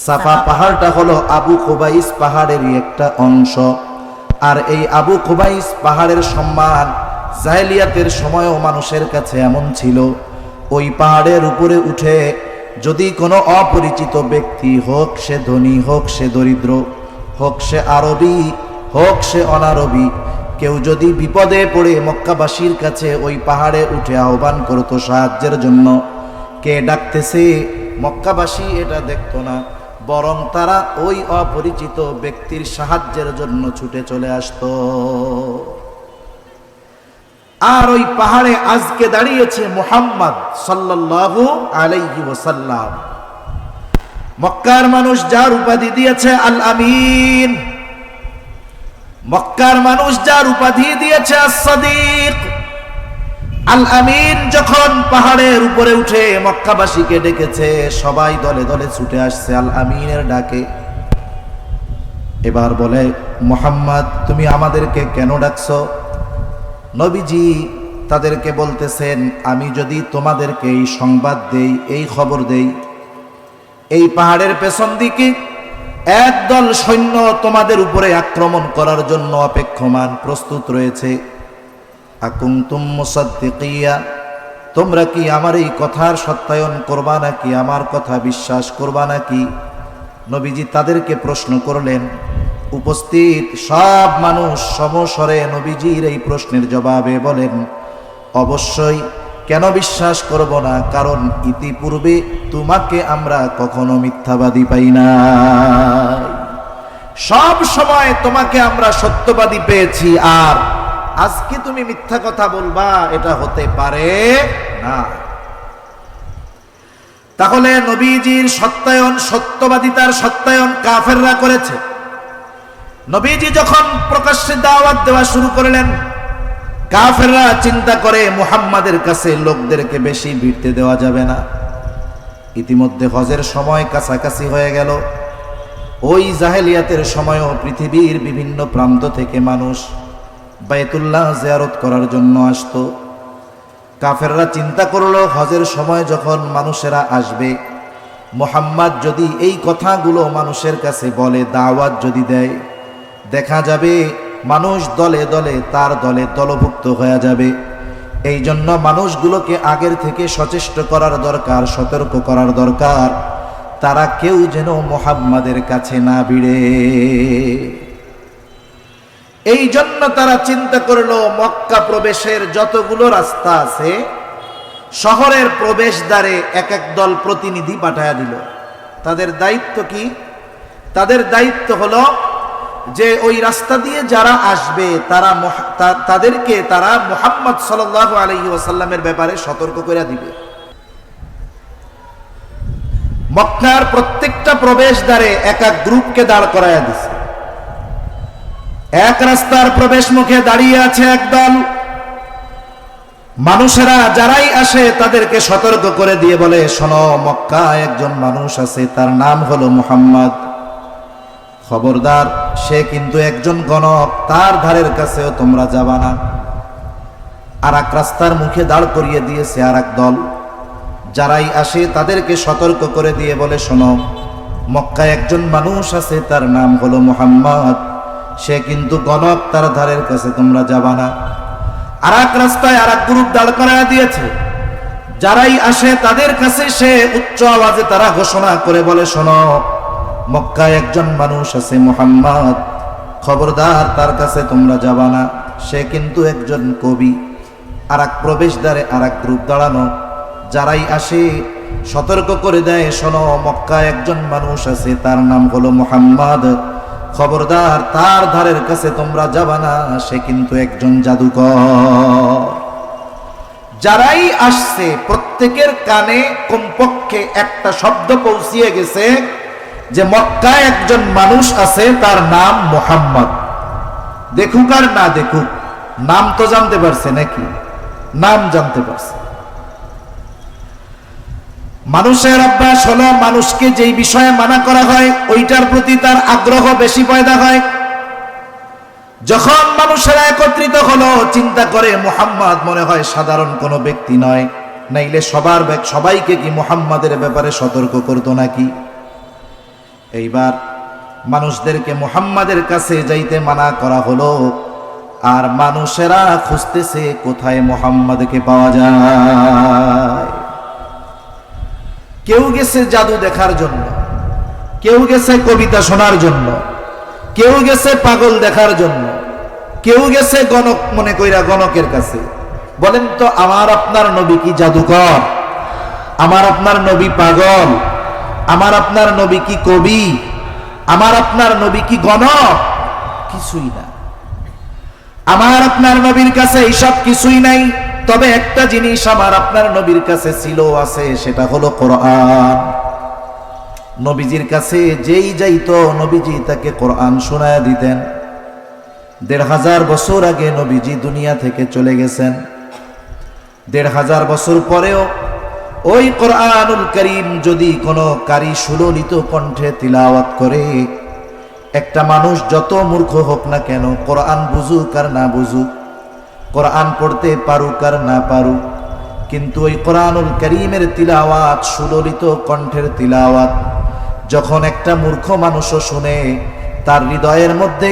সাফা পাহাড়টা হলো আবু কুবাইস পাহাড়েরই একটা অংশ। আর এই আবু কুবাইস পাহাড়ের সম্মান জাহেলিয়াতের সময়ও মানুষের কাছে এমন ছিল, ওই পাহাড়ের উপরে উঠে যদি কোনো অপরিচিত ব্যক্তি, হোক সে ধনী, হোক সে দরিদ্র, হোক সে আরবি, হোক সে অনারবি, কেউ যদি বিপদে পড়ে মক্কাবাসীর কাছে ওই পাহাড়ে উঠে আহ্বান করত সাহায্যের জন্য, কে ডাকতেছে, মক্কাবাসী এটা দেখতো না, বরং তারা ওই অপরিচিত ব্যক্তির সাহায্যের জন্য ছুটে চলে আসতো। আর ওই পাহাড়ে আজকে দাঁড়িয়েছে মুহাম্মদ সাল্লাল্লাহু আলাইহি ওয়াসাল্লাম। মক্কার মানুষ যার উপাধি দিয়েছে আল আমিন, মক্কার মানুষ যার উপাধি দিয়েছে as-সাদিক। আল আমিন যখন পাহাড়ের উপরে উঠে মক্কাবাসীকে ডেকেছে, সবাই দলে দলে ছুটে আসছে আল আমিনের ডাকে। এবার বলে, মুহাম্মদ তুমি আমাদেরকে কেন ডাকছো? নবীজি তাদেরকে বলতেছেন, আমি যদি তোমাদেরকে এই সংবাদ দেই, এই খবর দেই, এই পাহাড়ের পেছন দিকে একদল সৈন্য তোমাদের উপরে আক্রমণ করার জন্য অপেক্ষমান, প্রস্তুত রয়েছে, আকুনতুম মুসাদ্দিকিয়া, তোমরা কি আমার এই কথার সত্যায়ন করবা নাকি, আমার কথা বিশ্বাস করবা নাকি? নবীজি তাদেরকে প্রশ্ন করলেন। উপস্থিত সব মানুষ সমস্বরে নবীজির এই প্রশ্নের জবাবে বলেন, অবশ্যই, কেন বিশ্বাস করব না? কারণ ইতিপূর্বে তোমাকে আমরা কখনো মিথ্যাবাদী পাই না, সব সময় তোমাকে আমরা সত্যবাদী পেয়েছি, আর আজকে তুমি মিথ্যা কথা বলবা, এটা হতে পারে না। তাহলে নবীজির সত্যায়ন, সত্যবাদিতার সত্যায়ন কাফেররা করেছে। নবীজি যখন প্রকাশ্যে দাওয়াত দেওয়া শুরু করলেন, কাফেররা চিন্তা করে মুহাম্মাদের কাছে লোকদেরকে বেশি ভিড়তে দেওয়া যাবে না। ইতিমধ্যে হজের সময় কাছাকাছি হয়ে গেল। ওই জাহেলিয়াতের সময়ও পৃথিবীর বিভিন্ন প্রান্ত থেকে মানুষ বাইতুল্লাহ জিয়ারত করার জন্য আসতো। কাফেররা চিন্তা করলো, হজের সময় যখন মানুষেরা আসবে, মুহাম্মদ যদি এই কথাগুলো মানুষের কাছে বলে, দাওয়াত যদি দেয়, দেখা যাবে মানুষ দলে দলে তার দলে দলভুক্ত হয়ে যাবে। এই জন্য মানুষগুলোকে আগের থেকে সচেষ্ট করার দরকার, সতর্ক করার দরকার, তারা কেউ যেন মুহাম্মাদের কাছে না ভিড়ে। এই জন্য তারা চিন্তা করলো, মক্কা প্রবেশের যতগুলো রাস্তা আছে, শহরের প্রবেশদ্বারে এক এক দল প্রতিনিধি পাঠায়া দিল। তাদের দায়িত্ব কি? তাদের দায়িত্ব হলো যে ওই রাস্তা দিয়ে যারা আসবে তাদেরকে তারা মুহাম্মদ সাল্লাল্লাহু আলাইহি ওয়াসাল্লামের ব্যাপারে সতর্ক করে দিবে। মক্কার প্রত্যেকটা প্রবেশদ্বারে এক এক গ্রুপকে দাঁড় করায়া দিছে। এক রাস্তার প্রবেশ মুখে দাঁড়িয়ে আছে একদল মানুষেরা, যারাই আসে তাদেরকে সতর্ক করে দিয়ে বলে, শোনো, মক্কায় একজন মানুষ আছে, তার নাম হলো মুহাম্মদ, খবরদার, সে কিন্তু একজন গণক, তার ধারের কাছেও তোমরা যাবা না। আর এক রাস্তার মুখে দাঁড় করিয়ে দিয়েছে আর এক দল, যারাই আসে তাদেরকে সতর্ক করে দিয়ে বলে, শোনো, মক্কায় একজন মানুষ আছে, তার নাম হলো মুহাম্মদ, সে কিন্তু গণক, তার ধারের কাছে তোমরা যাবা না। আর এক রাস্তায় আর এক গ্রুপ দাঁড় করায় দিয়েছে, যারাই আসে তাদের কাছে সে উচ্চ আওয়াজে তারা ঘোষণা করে বলে, শোনো, মক্কায় একজন মানুষ আছে মুহাম্মদ, খবরদার, তার কাছে তোমরা যাবা না, সে কিন্তু একজন কবি। আর এক প্রবেশদ্বারে আর এক গ্রুপ দাঁড়ানো, যারাই আসে সতর্ক করে দেয়, শোনো, মক্কায় একজন মানুষ আছে, তার নাম হলো মুহাম্মদ, খবরদার, তার ধারের কাছে তোমরা যাবা না, সে কিন্তু একজন জাদুকর। যারাই আসছে প্রত্যেকের কানে কমপক্ষে একটা শব্দ পৌঁছিয়ে গেছে যে মক্কায় একজন মানুষ আছে, তার নাম মুহাম্মদ। দেখুক আর না দেখুক, নাম তো জানতে পারছে নাকি? নাম জানতে পারছে। মানুষের অভ্যাস হলো, মানুষকে যেই বিষয়ে মানা করা হয় ওইটার প্রতি তার আগ্রহ বেশি পয়দা হয়। যখন মানুষেরা একত্রিত হলো, চিন্তা করে মুহাম্মদ মনে হয় সাধারণ কোনো ব্যক্তি নয়, নাইলে সবাইকে কি মুহাম্মাদের ব্যাপারে সতর্ক করতো নাকি? এইবার মানুষদেরকে মুহাম্মাদের কাছে যাইতে মানা করা হলো, আর মানুষেরা খুঁজতেছে কোথায় মুহাম্মাদকে পাওয়া যায়। কেউ গেছে জাদু দেখার জন্য, কেউ গেছে কবিতা শোনার জন্য, কেউ গেছে পাগল দেখার জন্য, কেউ গেছে গণক মনে কইরা গণকের কাছে। বলেন তো, আমার আপনার নবী কি জাদুকর? আমার আপনার নবী পাগল? আমার আপনার নবী কি কবি? আমার আপনার নবী কি গণক? কিছুই না। আমার আপনার নবীর কাছে এইসব কিছুই নাই। তবে একটা জিনিস আমার আপনার নবীর কাছে ছিল, আছে, সেটা হলো কোরআন। নবীজির কাছে যেই যাইতো নবীজি তাকে কোরআন শোনায়া দিতেন। ১৫০০ বছর আগে নবীজি দুনিয়া থেকে চলে গেছেন। ১৫০০ বছর পরেও ওই কোরআনুল কারীম যদি কোনো কারি সুললিত কণ্ঠে তিলাওয়াত করে, একটা মানুষ যত মূর্খ হোক না কেন, কোরআন বুঝুক আর না বুঝুক, কোরআন পড়তে পারুক আর না পারুক, কিন্তু ওই কোরআনুল কারীমের তিলাওয়াত, সুললিত কণ্ঠের তিলাওয়াত যখন একটা মূর্খ মানুষও শুনে, তার হৃদয়ের মধ্যে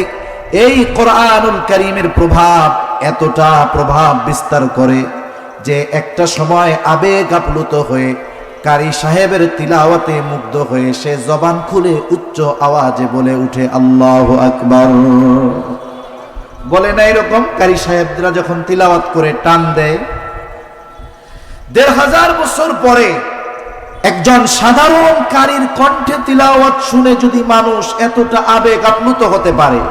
এই কোরআনুল কারীমের প্রভাব এতটা প্রভাব বিস্তার করে যে একটা সময় আবেগ আপ্লুত হয়ে কারি সাহেবের তিলাওয়াতে মুগ্ধ হয়ে সে জবান খুলে উচ্চ আওয়াজে বলে উঠে আল্লাহু আকবার। বলে না এরকম? কারি সাহেবরা যখন তিলাওয়াত করে টান দেয়। ১৫০০ বছর পরে একজন সাধারণ কারির কণ্ঠে তিলাওয়াত শুনে যদি মানুষ এতটা আবেগ আপ্লুত হতে পারে,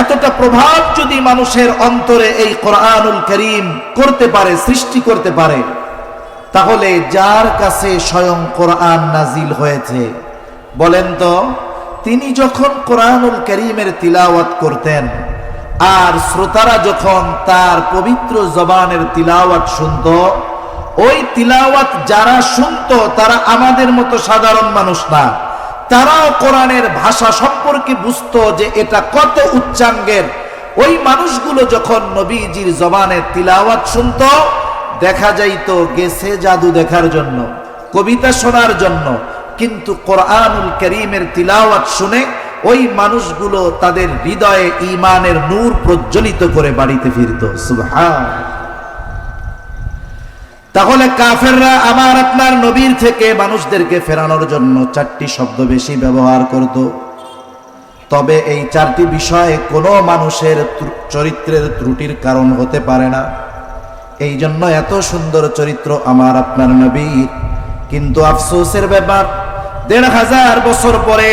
এতটা প্রভাব যদি মানুষের অন্তরে এই কোরআনুল কারীম করতে পারে, সৃষ্টি করতে পারে, তাহলে যার কাছে স্বয়ং কোরআন নাজিল হয়েছে, বলেন তো, তিনি যখন কোরআনুল কারীমের তিলাওয়াত করতেন আর শ্রোতারা যখন তার পবিত্র জবানের তিলাওয়াত শুনত, ওই তিলাওয়াত যারা শুনত তারা আমাদের মতো সাধারণ মানুষ না, তারাও কোরআনের ভাষা সম্পর্কে বুঝতো যে এটা কত উচ্চাঙ্গের। ওই মানুষগুলো যখন নবীজির জবানে তিলাওয়াত শুনত, দেখা যাইতো গেছে জাদু দেখার জন্য, কবিতা শোনার জন্য, কিন্তু কোরআনুল কারীমের তিলাওয়াত শুনে ওই মানুষগুলো তাদের হৃদয়ে ঈমানের নূর প্রজ্বলিত করে বাড়িতে ফিরত। সুবহানাল্লাহ। তাহলে কাফেররা আমার আপনার নবীর থেকে মানুষদেরকে ফেরানোর জন্য ৪টি শব্দ বেশি ব্যবহার করত। তবে এই ৪টি বিষয়ে কোনো মানুষের চরিত্রের ত্রুটির কারণ হতে পারে না। এই জন্য এত সুন্দর চরিত্র আমার আপনার নবীর। কিন্তু আফসোসের ব্যাপার, ১৫০০ বছর পরে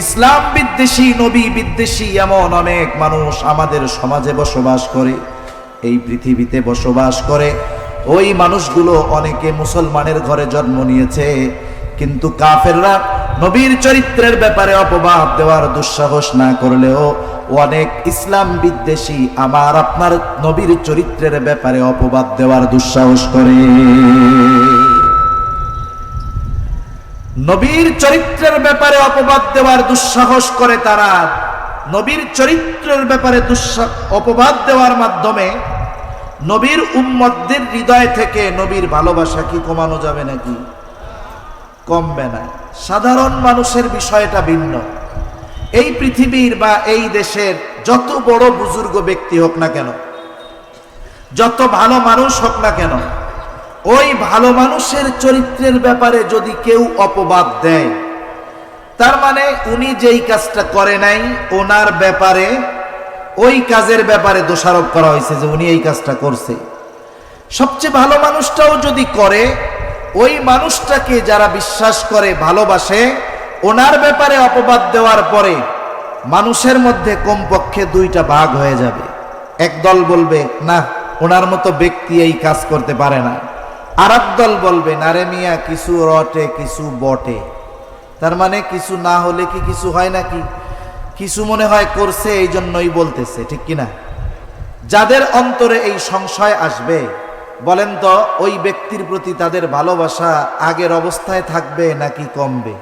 ইসলাম বিদ্বেষী, নবী বিদ্বেষী এমন অনেক মানুষ আমাদের সমাজে বসবাস করে, এই পৃথিবীতে বসবাস করে। ওই মানুষগুলো অনেকে মুসলমানের ঘরে জন্ম নিয়েছে, কিন্তু কাফেররা নবীর চরিত্রের ব্যাপারে অপবাদ দেওয়ার দুঃসাহস না করলেও অনেক ইসলাম বিদ্বেষী আমার আপনার নবীর চরিত্রের ব্যাপারে অপবাদ দেওয়ার দুঃসাহস করে। নবীর চরিত্রের ব্যাপারে অপবাদ দেওয়ার দুঃসাহস করে তারা। নবীর চরিত্রের ব্যাপারে অপবাদ দেওয়ার মাধ্যমে নবীর উম্মতদের হৃদয় থেকে নবীর ভালোবাসা কি কমানো যাবে নাকি? কমবে না। সাধারণ মানুষের বিষয়টা ভিন্ন। এই পৃথিবীর বা এই দেশের যত বড় বুজুর্গ ব্যক্তি হোক না কেন, যত ভালো মানুষ হোক না কেন, ওই ভালো মানুষের চরিত্রের ব্যাপারে যদি কেউ অপবাদ দেয়, তার মানে উনি যেই কাজটা করে নাই ওনার ব্যাপারে, ওই কাজের ব্যাপারে দোষারোপ করা হয়েছে যে উনি এই কাজটা করছে। সবচেয়ে ভালো মানুষটাও যদি করে, ওই মানুষটাকে যারা বিশ্বাস করে, ভালোবাসে, ওনার ব্যাপারে অপবাদ দেওয়ার পরে মানুষের মধ্যে কমপক্ষে 2টা ভাগ হয়ে যাবে। এক দল বলবে না, ওনার মতো ব্যক্তি এই কাজ করতে পারে না। আর এক দল বলবে না রে মিয়া, কিছু রটে কিছু বটে। তার মানে কিছু না হলে কি কিছু হয় নাকি? কিছু মনে হয় করছে, এই জন্যই বলতেছে, ঠিক কিনা? যাদের অন্তরে এই সংশয় আসবে, বলেন তো ওই ব্যক্তির প্রতি তাদের ভালোবাসা আগের অবস্থায় থাকবে নাকি কমবে?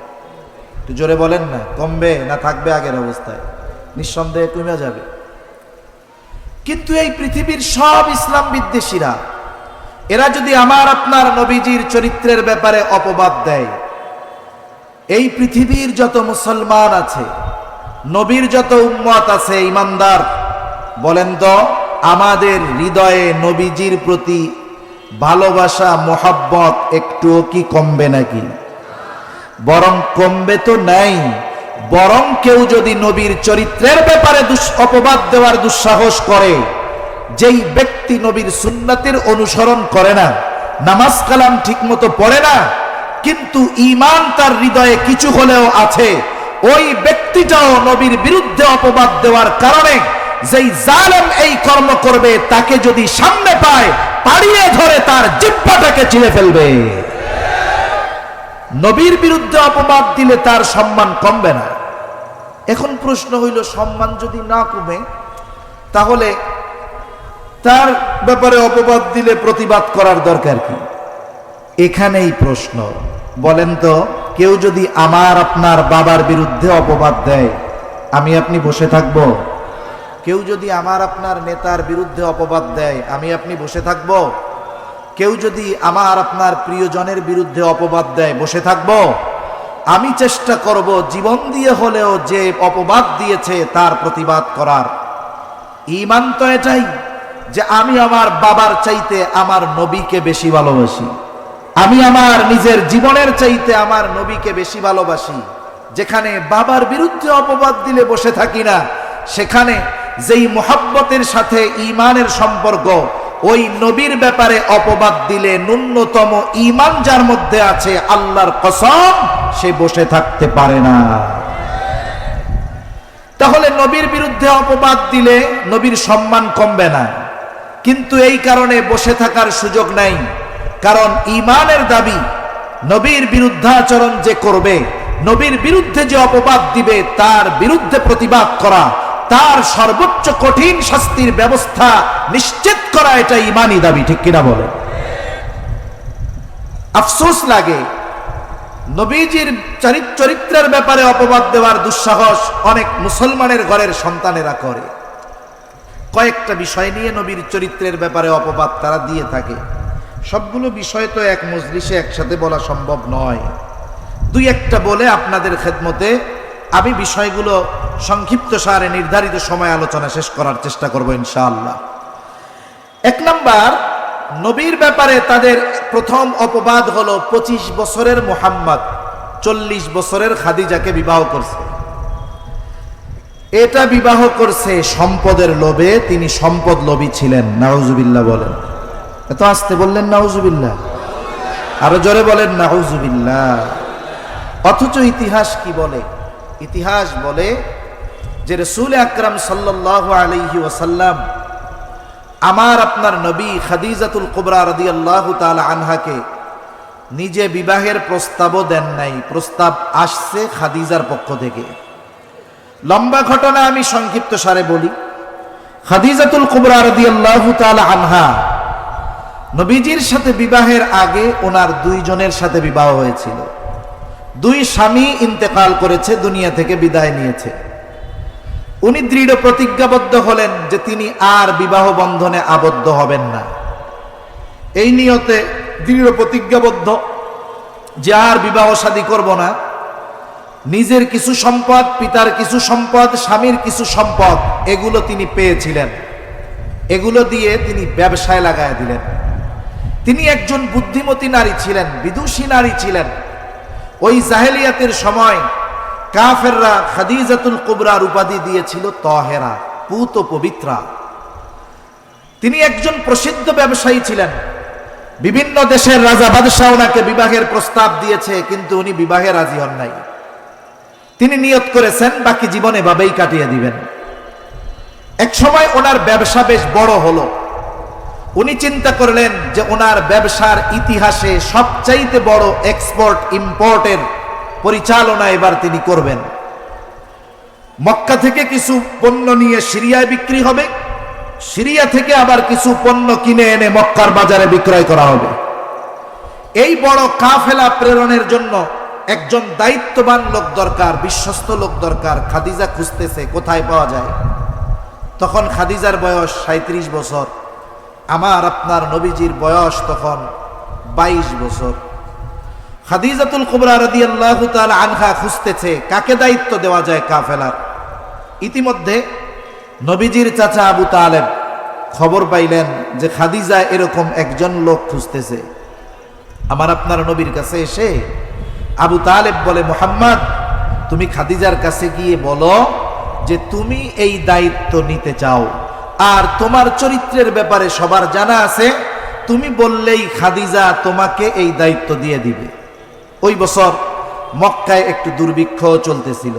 একটু জোরে বলেন না, কমবে না থাকবে আগের অবস্থায়? নিঃসন্দেহে কমে যাবে। কিন্তু এই পৃথিবীর সব ইসলাম বিদ্বেষীরা, এরা যদি আমার আপনার নবীজির চরিত্রের ব্যাপারে অপবাদ দেয়, এই পৃথিবীর যত মুসলমান আছে, নবীর যত উম্মত আছে ইমানদার, বলেন তো আমাদের হৃদয়ে নবীজির প্রতি ভালোবাসা মোহাব্বত একটুও কি কমবে নাকি? বরং কমবে তো নাই, বরং কেউ যদি নবীর চরিত্রের ব্যাপারে অপবাদ দেওয়ার দুঃসাহস করে, যেই ব্যক্তি নবীর সুন্নাতের অনুসরণ করে না, নামাজ কালাম ঠিক মতো পড়ে না, কিন্তু ঈমান তার হৃদয়ে কিছু হলেও আছে, ওই ব্যক্তিটাও নবীর বিরুদ্ধে অপবাদ দেওয়ার কারণে যেই জালেম এই কর্ম করবে তাকে যদি সামনে পায় পাড়িয়ে ধরে তার জিহ্বাটাকে চিরে ফেলবে। নবীর বিরুদ্ধে অপবাদ দিলে তার সম্মান কমবে না। এখন প্রশ্ন হইল, সম্মান যদি না কমে তাহলে তার ব্যাপারে অপবাদ দিলে প্রতিবাদ করার দরকার কি? এখানেই প্রশ্ন। বলেন তো, কেউ যদি আমার আপনার বাবার বিরুদ্ধে অপবাদ দেয়, আমি আপনি বসে থাকব? কেউ যদি আমার আপনার নেতার বিরুদ্ধে অপবাদ দেয়, আমি আপনি বসে থাকব? কেউ যদি আমার আপনার প্রিয়জনের বিরুদ্ধে অপবাদ দেয়, বসে থাকব? আমি চেষ্টা করব জীবন দিয়ে হলেও যে অপবাদ দিয়েছে তার প্রতিবাদ করার। ঈমান তো এটাই যে আমি আমার বাবার চাইতে আমার নবীকে বেশি ভালোবাসি, আমি আমার নিজের জীবনের চাইতে আমার নবীকে বেশি ভালোবাসি। যেখানে বাবার বিরুদ্ধে অপবাদ দিলে বসে থাকি না, সেখানে যেই মুহাব্বতের সাথে ঈমানের সম্পর্ক, ওই নবীর ব্যাপারে অপবাদ দিলে ন্যূনতম ঈমান যার মধ্যে আছে, আল্লাহর কসম, সে বসে থাকতে পারে না। তাহলে নবীর বিরুদ্ধে অপবাদ দিলে নবীর সম্মান কমবে না, কিন্তু এই কারণে বসে থাকার সুযোগ নাই। কারণ ঈমানের দাবি, নবীর বিরুদ্ধাচরণ যে করবে, নবীর বিরুদ্ধে যে অপবাদ দিবে, তার বিরুদ্ধে প্রতিবাদ করা, তার সর্বোচ্চ কঠিন শাস্তির ব্যবস্থা নিশ্চিত করা, এটা ঈমানি দাবি। ঠিক কিনা বলে? আফসোস লাগে, নবীজির চরিত্রের ব্যাপারে অপবাদ দেওয়ার দুঃসাহস অনেক মুসলমানের ঘরের সন্তানেরা করে। কয়েকটা বিষয় নিয়ে নবীর চরিত্রের ব্যাপারে অপবাদ তারা দিয়ে থাকে। সবগুলো বিষয় তো এক মজলিসে একসাথে বলা সম্ভব নয়। দুই একটা বলে আপনাদের খেদমতে আমি বিষয়গুলো সংক্ষিপ্ত সারে নির্ধারিত সময় আলোচনা শেষ করার চেষ্টা করব ইনশাআল্লাহ। এক নাম্বার, নবীর ব্যাপারে তাদের প্রথম অপবাদ হলো 25 বছরের মুহাম্মদ 40 বছরের খাদিজাকে বিবাহ করছে। এটা বিবাহ করছে সম্পদের লোভে, তিনি সম্পদ লোভী ছিলেন। নাউজুবিল্লাহ বলেন। এত আস্তে বললেন নাউজুবিল্লাহ, আরো জোরে বলেন নাউজুবিল্লাহ। অথচ ইতিহাস কি বলে? ইতিহাস বলে যে রাসূল আকরাম সাল্লাল্লাহু আলাইহি ওয়াসাল্লাম আমার আপনার নবী খাদিজাতুল কুবরা রাদিয়াল্লাহু তাআলা আনহাকে নিজে বিবাহের প্রস্তাবও দেন নাই, প্রস্তাব আসছে খাদিজার পক্ষ থেকে। লম্বা ঘটনা আমি সংক্ষিপ্ত সারে বলি। খাদিজাতুল কুবরা রাদিয়াল্লাহু তাআলা আনহা নবীজির সাথে বিবাহের আগে ওনার দুইজনের সাথে বিবাহ হয়েছিল। দুই স্বামী ইন্তেকাল করেছে, দুনিয়া থেকে বিদায় নিয়েছে। উনি দৃঢ় প্রতিজ্ঞাবদ্ধ হলেন যে তিনি আর বিবাহ বন্ধনে আবদ্ধ হবেন না। এই নিয়তে দৃঢ় প্রতিজ্ঞাবদ্ধ যে আর বিবাহ শাদী করব না। নিজের কিছু সম্পদ, পিতার কিছু সম্পদ, স্বামীর কিছু সম্পদ, এগুলো তিনি পেয়েছিলেন। এগুলো দিয়ে তিনি ব্যবসায় লাগায় দিলেন। তিনি একজন বুদ্ধিমতী নারী ছিলেন, বিদুষী নারী ছিলেন। ওই জাহেলিয়াতের সময় কাফেররা খাদিজাতুল কুবরার উপাধি দিয়েছিল তহেরা, পুত পবিত্রা। তিনি একজন প্রসিদ্ধ ব্যবসায়ী ছিলেন। বিভিন্ন দেশের রাজা বাদশাহ ওনাকে বিবাহের প্রস্তাব দিয়েছে, কিন্তু উনি বিবাহে রাজি হন নাই। তিনি নিয়ত করেছেন বাকি জীবন এভাবেই কাটিয়ে দিবেন। এক সময় ওনার ব্যবসা বেশ বড় হলো। উনি চিন্তা করলেন যে ওনার ব্যবসার ইতিহাসে সবচাইতে বড় এক্সপোর্ট ইম্পোর্টের পরিচালনা এবার তিনি করবেন। মক্কা থেকে কিছু পণ্য নিয়ে সিরিয়ায় বিক্রি হবে, সিরিয়া থেকে আবার কিছু পণ্য কিনে এনে মক্কার বাজারে বিক্রয় করা হবে। এই বড় কাফেলা প্রেরণের জন্য একজন দায়িত্ববান লোক দরকার, বিশ্বস্ত লোক দরকার। খাদিজা খুঁজতেছে কোথায় পাওয়া যায়। তখন খাদিজার বয়স 37 বছর, আমার আপনার নবীজির বয়স তখন 22 বছর। খাদিজাতুল কুবরা রাদিয়াল্লাহু তাআলা আনহা খুঁজতেছে কাকে দায়িত্ব দেওয়া যায় কাফেলার। ইতিমধ্যে নবীজির চাচা আবু তালেব খবর পাইলেন যে খাদিজা এরকম একজন লোক খুঁজতেছে। আমার আপনার নবীর কাছে এসে আবু তালেব বলে, মুহাম্মদ তুমি খাদিজার কাছে গিয়ে বলো যে তুমি এই দায়িত্ব নিতে চাও, আর তোমার চরিত্রের ব্যাপারে সবার জানা আছে, তুমি বললেই খাদিজা তোমাকে এই দায়িত্ব দিয়ে দিবে। ওই বছর মক্কায় একটু দুর্ভিক্ষ চলতেছিল।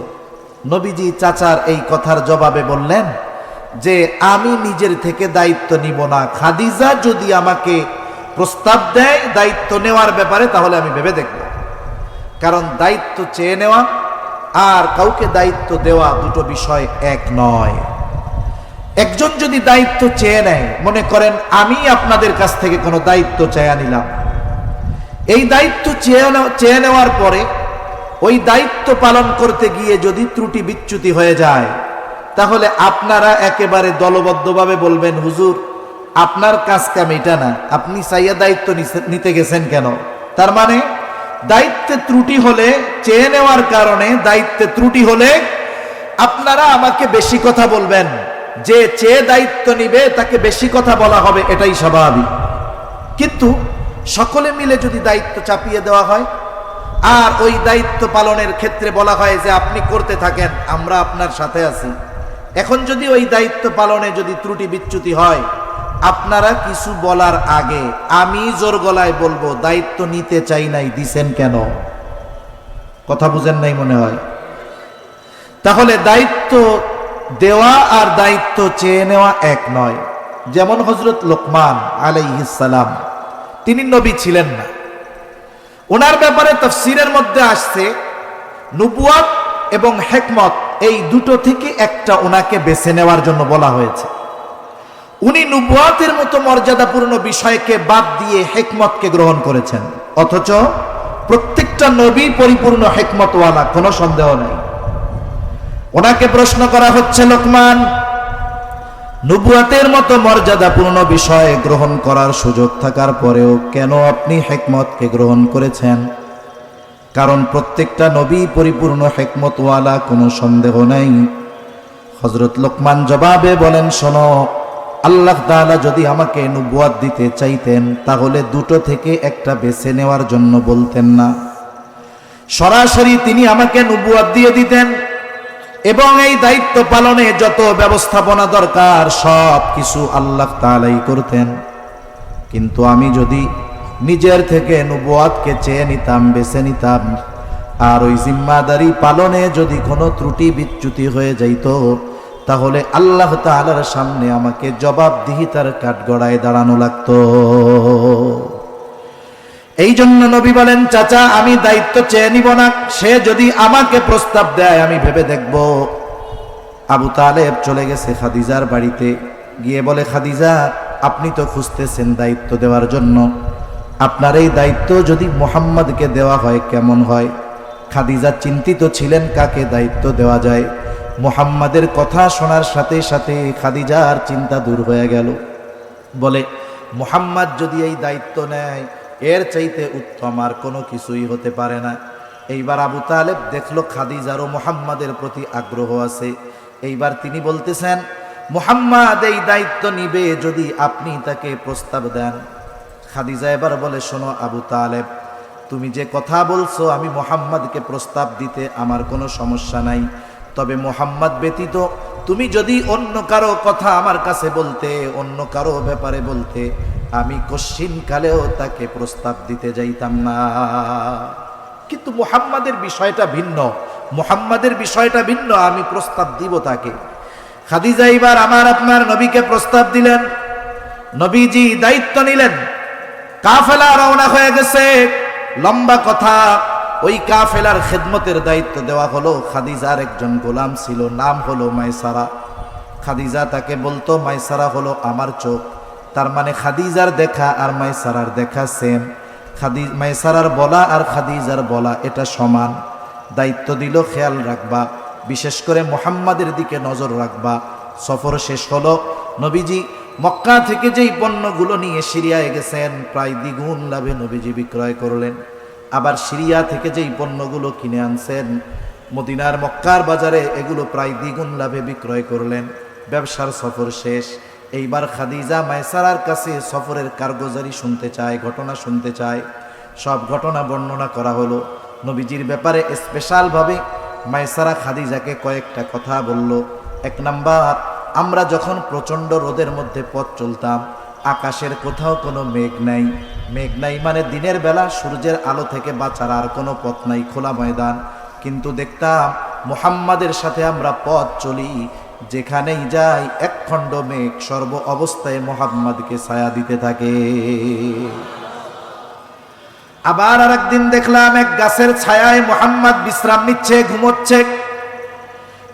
নবীজি চাচার এই কথার জবাবে বললেন যে আমি নিজের থেকে দায়িত্ব নিব না, খাদিজা যদি আমাকে প্রস্তাব দেয় দায়িত্ব নেওয়ার ব্যাপারে তাহলে আমি ভেবে দেখব। কারণ দায়িত্ব চেয়ে নেওয়া আর কাউকে দায়িত্ব দেওয়া দুটো বিষয় এক নয়। একজন যদি দায়িত্ব চেয়ে নেয়, মনে করেন আমি আপনাদের কাছ থেকে কোনো দায়িত্ব চেয়ে নিলাম, এই দায়িত্ব চেয়ে নেওয়ার পরে ওই দায়িত্ব পালন করতে গিয়ে যদি ত্রুটি বিচ্যুতি হয়ে যায়, তাহলে আপনারা একেবারে দলবদ্ধভাবে বলবেন, হুজুর আপনার কাজ কাম এটা না, আপনি চাইয়া দায়িত্ব নিতে গেছেন কেন? তার মানে দায়িত্বে ত্রুটি হলে, চেয়ে নেওয়ার কারণে দায়িত্বে ত্রুটি হলে আপনারা আমাকে বেশি কথা বলবেন, যে চেয়ে দায়িত্ব নিবে তাকে বেশি কথা বলা হবে, এটাই স্বাভাবিক। কিন্তু সকলে মিলে যদি দায়িত্ব চাপিয়ে দেওয়া হয় আর ওই দায়িত্ব পালনের ক্ষেত্রে বলা হয় যে আপনি করতে থাকেন, আমরা আপনার সাথে আছি, এখন যদি ওই দায়িত্ব পালনে যদি ত্রুটি বিচ্যুতি হয়, আপনারা কিছু বলার আগে আমি জোর গলায় বলবো দায়িত্ব নিতে চাই নাই, দিছেন কেন? কথা বুঝেন নাই মনে হয়। তাহলে দায়িত্ব দেওয়া আর দায়িত্ব চেয়ে নেওয়া এক নয়। যেমন হযরত লোকমান আলাইহিস সালাম, তিনি নবী ছিলেন না, ওনার ব্যাপারে তাফসীরের মধ্যে আসছে নবুয়ত এবং হিকমত এই দুটো থেকে একটা ওনাকে বেছে নেওয়ার জন্য বলা হয়েছে। উনি নবুয়তের মতো মর্যাদাপূর্ণ বিষয়কে বাদ দিয়ে হিকমতকে গ্রহণ করেছেন, অথচ প্রত্যেকটা নবী পরিপূর্ণ হিকমতওয়ালা, কোনো সন্দেহ নাই। ওনাকে প্রশ্ন করা হচ্ছে, লোকমান নবুয়তের মতো মর্যাদাপূর্ণ বিষয় গ্রহণ করার সুযোগ থাকার পরেও কেন আপনি হিকমতকে গ্রহণ করেছেন? কারণ প্রত্যেকটা নবী পরিপূর্ণ হিকমতওয়ালা, কোনো সন্দেহ নাই। হযরত লোকমান জবাবে বলেন, শোনো, আল্লাহ তাআলা যদি আমাকে নবুয়ত দিতে চাইতেন তাহলে দুটো থেকে একটা বেছে নেওয়ার জন্য বলতেন না, সরাসরি তিনি আমাকে নবুয়ত দিয়ে দিতেন এবং এই দায়িত্ব পালনে যত ব্যবস্থাপনা দরকার সব কিছু আল্লাহ তাআলাই করতেন। কিন্তু আমি যদি নিজের থেকে নবুয়তকে চেয়ে নিতাম, বেছে নিতাম, আর ওই জিম্মাদারি পালনে যদি কোনো ত্রুটি বিচ্যুতি হয়ে যাইত, তাহলে আল্লাহ তাআলার সামনে আমাকে জবাবদিহিতার কাঠগড়ায় দাঁড়ানো লাগতো। এই জন্য নবী বলেন, চাচা আমি দায়িত্ব চেয়ে নিব না, সে যদি আমাকে প্রস্তাব দেয় আমি ভেবে দেখব। আবু তালেব চলে গেছে খাদিজার বাড়িতে, গিয়ে বলে, খাদিজা আপনি তো খুঁজতেছেন দায়িত্ব দেওয়ার জন্য, আপনার এই দায়িত্ব যদি মুহাম্মদকে দেওয়া হয় কেমন হয়? খাদিজা চিন্তিত ছিলেন কাকে দায়িত্ব দেওয়া যায়। মুহাম্মাদের কথা শোনার সাথে সাথে খাদিজার চিন্তা দূর হয়ে গেল। বলে, মুহাম্মদ যদি এই দায়িত্ব নেয় এর চাইতে উত্তম আর কোনো কিছুই হতে পারে না। এইবার আবু তালেব দেখলো খাদিজারও মুহাম্মাদের প্রতি আগ্রহ আছে। এইবার তিনি বলতেছেন, মুহাম্মদ এই দায়িত্ব নিবে যদি আপনি তাকে প্রস্তাব দেন। খাদিজা এবার বলে, শোনো আবু তালেব, তুমি যে কথা বলছো আমি মুহাম্মদকে প্রস্তাব দিতে আমার কোনো সমস্যা নাই, তবে মুহাম্মদ ব্যতীত তুমি যদি অন্য কারো কথা আমার কাছে বলতে, অন্য কারো ব্যাপারে বলতে, আমি কশ্চিনকালেও তাকে প্রস্তাব দিতে যাইতাম না। কিন্তু মুহাম্মাদের বিষয়টা ভিন্ন, মুহাম্মাদের বিষয়টা ভিন্ন, আমি প্রস্তাব দিব তাকে। খাদিজা এবার আমার আপনার নবীকে প্রস্তাব দিলেন, নবীজি দায়িত্ব নিলেন। কাফেলা রওনা হয়ে গেছে, লম্বা কথা। ওই কাফেলার খেদমতের দায়িত্ব দেওয়া হলো খাদিজার একজন গোলাম ছিল, নাম হলো মাইসারা। খাদিজা তাকে বলতো, মাইসারা হলো আমার চোখ। তার মানে খাদিজার দেখা আর মাইসারার দেখা সেম। মাইসারার বলা আর খাদিজার বলা এটা সমান। দায়িত্ব দিল, খেয়াল রাখবা, বিশেষ করে মুহাম্মাদের দিকে নজর রাখবা। সফর শেষ হলো, নবীজি মক্কা থেকে যেই পণ্যগুলো নিয়ে সিরিয়ায় গেছেন প্রায় দ্বিগুণ লাভে নবীজি বিক্রয় করলেন। আবার সিরিয়া থেকে যেই পণ্যগুলো কিনে আনছেন মদিনার মক্কার বাজারে এগুলো প্রায় দ্বিগুণ লাভে বিক্রয় করলেন। ব্যবসার সফর শেষ, এইবার খাদিজা মায়সারার কাছে সফরের কারগুজারি শুনতে চায়, ঘটনা শুনতে চায়। সব ঘটনা বর্ণনা করা হলো। নবীজির ব্যাপারে স্পেশালভাবে মায়সারা খাদিজাকে কয়েকটা কথা বলল। এক নাম্বার, আমরা যখন প্রচণ্ড রোদের মধ্যে পথ চলতাম, আকাশের কোথাও কোনো মেঘ নাই। মেঘ নাই মানে দিনের বেলা সূর্যের আলো থেকে বাঁচার আর কোনো পথ নাই, খোলা ময়দান। কিন্তু দেখতাম মুহাম্মাদের সাথে আমরা পথ চলি, যেখানেই যাই একখণ্ড মেঘ সর্ব অবস্থায় মুহাম্মাদকে ছায়া দিতে থাকে। আবার আরেকদিন দেখলাম এক গাছের ছায়ায় মুহাম্মদ বিশ্রাম নিচ্ছে, ঘুমোচ্ছে।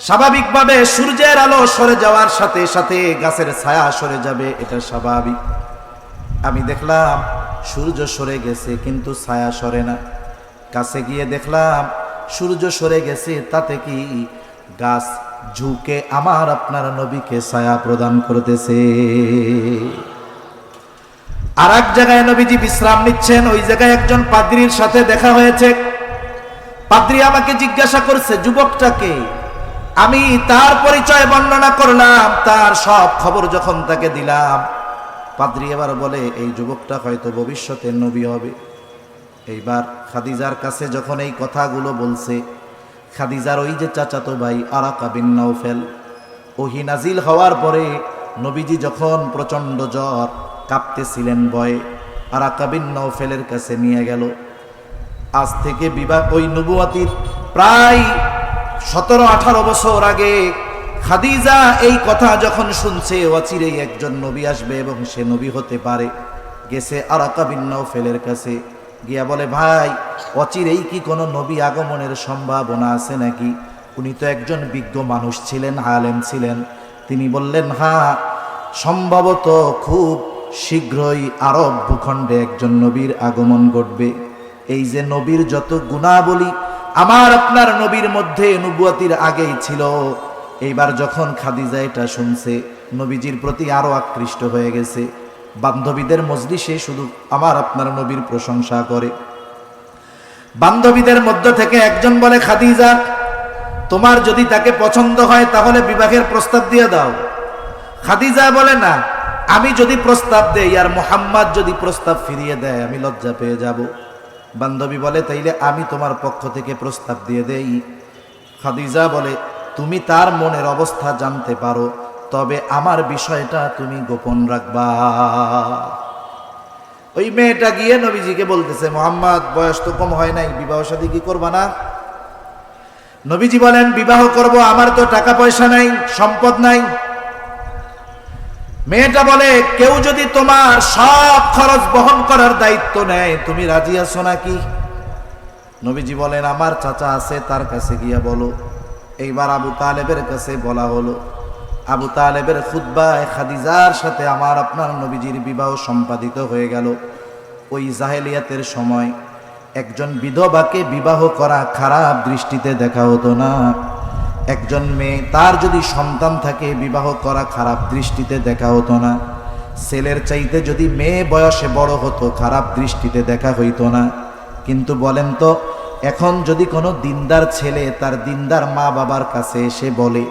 স্বাভাবিকভাবে সূর্যের আলো সরে যাওয়ার সাথে সাথে গাছের ছায়া সরে যাবে, এটা স্বাভাবিক। আমি দেখলাম সূর্য সরে গেছে কিন্তু ছায়া সরে না। কাছে গিয়ে দেখলাম সূর্য সরে গেছে, তাতে কি গাছ ঝুঁকে আমার আপনার নবীকে ছায়া প্রদান করতেছে। আর এক জায়গায় নবীজি বিশ্রাম নিচ্ছেন, ওই জায়গায় একজন পাদ্রীর সাথে দেখা হয়েছে। পাদ্রী আমাকে জিজ্ঞাসা করছে যুবকটাকে। আমি তার পরিচয় বর্ণনা করলাম, তার সব খবর যখন তাকে দিলাম, পাদ্রী এবার বলে এই যুবকটা হয়তো ভবিষ্যতে নবী হবে। এইবার খাদিজার কাছে যখন এই কথাগুলো বলছে, খাদিজার ওই যে চাচাতো ভাই আরাকা বিন নাওফেল, ওহী নাজিল হওয়ার পরে নবীজি যখন প্রচণ্ড জ্বর, কাঁপতেছিলেন ভয়ে, আরাকা বিন নাওফেলের কাছে নিয়ে গেল। আজ থেকে বিবাহ ওই নবুয়াতির প্রায় 17-18 বছর আগে খাদিজা এই কথা যখন শুনছে অচিরেই একজন নবী আসবে এবং সে নবী হতে পারে, গেছে আরাকা বিন নাওফেলের কাছে গিয়া বলে ভাই অচিরেই কি কোনো নবী আগমনের সম্ভাবনা আছে নাকি? উনি তো একজন বিজ্ঞ মানুষ ছিলেন, আলেম ছিলেন। তিনি বললেন হ্যাঁ, সম্ভবত খুব শীঘ্রই আরব ভূখণ্ডে একজন নবীর আগমন ঘটবে। এই যে নবীর যত গুণাবলী আমার আপনার নবীর মধ্যে নবুয়াতির আগেই ছিল। এইবার যখন খাদিজা এটা শুনছে, নবীজির প্রতি আরো আকৃষ্ট হয়ে গেছে। বান্ধবীদের মজলিসে শুধু আমার আপনার নবীর প্রশংসা করে। বান্ধবীদের মধ্য থেকে একজন বলে খাদিজা, তোমার যদি তাকে পছন্দ হয় তাহলে বিবাহের প্রস্তাব দিয়ে দাও। খাদিজা বলে না, আমি যদি প্রস্তাব দেই আর মুহাম্মদ যদি প্রস্তাব ফিরিয়ে দেয় আমি লজ্জা পেয়ে যাব। বান্ধবী বলে তাইলে আমি তোমার পক্ষ থেকে প্রস্তাব দিয়ে দেই। খাদিজা বলে তুমি তার মনের অবস্থা জানতে পারো, তবে আমার বিষয়টা তুমি গোপন রাখবা। ওই মেয়েটা গিয়ে নবীজিকে বলতেছে মুহাম্মদ বয়স তো কম হয় নাই, বিবাহ শাদী কি করবা না? নবীজি বলেন বিবাহ করব, আমার তো টাকা পয়সা নাই, সম্পদ নাই। মেয়েটা বলে কেউ যদি তোমার সব খরচ বহন করার দায়িত্ব নেয় তুমি রাজি আছো নাকি? নবীজি বলেন আমার চাচা আছে, তার কাছে গিয়া বলো। এইবার আবু তালেবের কাছে বলা হলো। আবু তালেবের খুতবায় খাদিজার সাথে আমার আপনার নবীজির বিবাহ সম্পাদিত হয়ে গেল। ওই জাহেলিয়াতের সময় একজন বিধবাকে বিবাহ করা খারাপ দৃষ্টিতে দেখা হতো না। একজন মেয়ে তার যদি সন্তান থাকে বিবাহ করা খারাপ দৃষ্টিতে দেখা হতো না। ছেলের চাইতে যদি মেয়ে বয়সে বড় হতো খারাপ দৃষ্টিতে দেখা হইতো না। কিন্তু বলেন তো এখন যদি কোনো দিনদার ছেলে তার দিনদার মা বাবার কাছে এসে বলে